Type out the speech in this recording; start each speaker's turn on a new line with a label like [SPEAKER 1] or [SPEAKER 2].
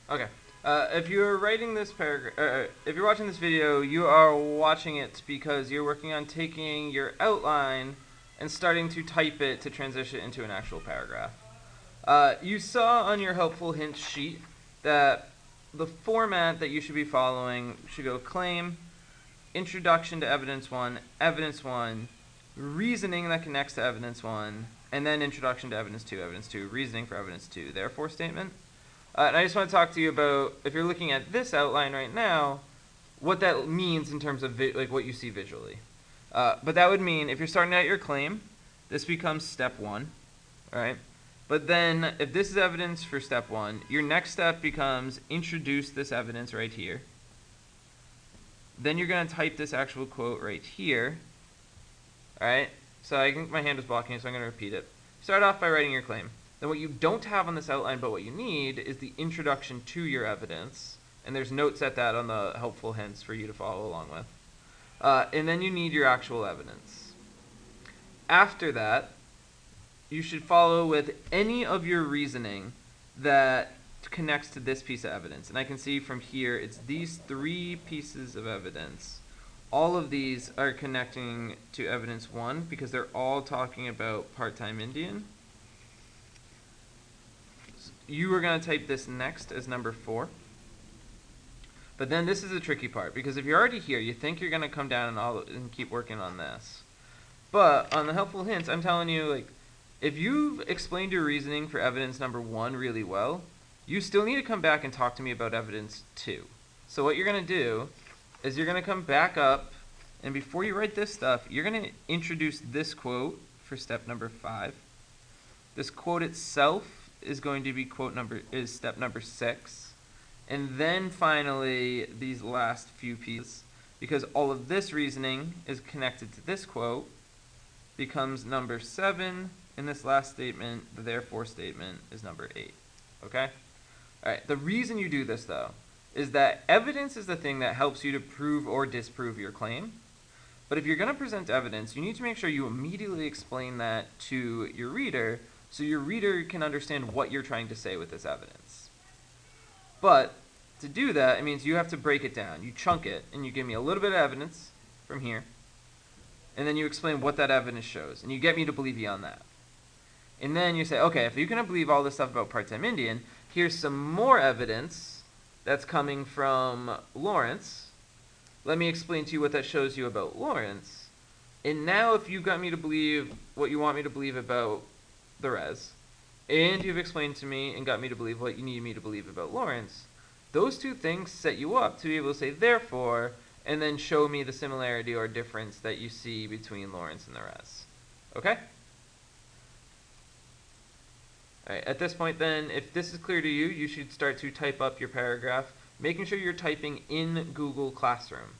[SPEAKER 1] Okay. If you're writing this paragraph, if you're watching this video, you are watching it because you're working on taking your outline and starting to type it to transition into an actual paragraph. You saw on your helpful hints sheet that the format that you should be following should go claim, introduction to evidence 1, reasoning that connects to evidence 1, and then introduction to evidence 2, reasoning for evidence 2, therefore statement. And I just want to talk to you about, if you're looking at this outline right now, what that means in terms of like what you see visually. But that would mean if you're starting out your claim, this becomes step 1, all right? But then if this is evidence for step 1, your next step becomes introduce this evidence right here. Then you're going to type this actual quote right here, all right? So I think my hand is blocking it, so I'm going to repeat it. Start off by writing your claim. Then what you don't have on this outline, but what you need, is the introduction to your evidence. And there's notes at that on the helpful hints for you to follow along with. And then you need your actual evidence. After that, you should follow with any of your reasoning that connects to this piece of evidence. And I can see from here, it's these 3 pieces of evidence. All of these are connecting to evidence 1 because they're all talking about part-time Indian. You are going to type this next as number 4. But then this is the tricky part, because if you're already here, you think you're going to come down and keep working on this. But on the helpful hints, I'm telling you, like, if you've explained your reasoning for evidence number 1 really well, you still need to come back and talk to me about evidence 2. So what you're going to do is you're going to come back up, and before you write this stuff, you're going to introduce this quote for step number 5. This quote itself is going to be step number 6. And then finally, these last few pieces, because all of this reasoning is connected to this quote, becomes number 7, and this last statement, the therefore statement, is number 8. Okay? Alright, the reason you do this, though, is that evidence is the thing that helps you to prove or disprove your claim. But if you're going to present evidence, you need to make sure you immediately explain that to your reader so your reader can understand what you're trying to say with this evidence. But to do that, it means you have to break it down. You chunk it, and you give me a little bit of evidence from here, and then you explain what that evidence shows, and you get me to believe you on that. And then you say, okay, if you're going to believe all this stuff about part-time Indian, here's some more evidence that's coming from Lawrence. Let me explain to you what that shows you about Lawrence. And now if you got me to believe what you want me to believe about the res, and you've explained to me and got me to believe what you need me to believe about Lawrence, those 2 things set you up to be able to say therefore, and then show me the similarity or difference that you see between Lawrence and the res. Okay? Alright, at this point then, if this is clear to you, you should start to type up your paragraph, making sure you're typing in Google Classroom.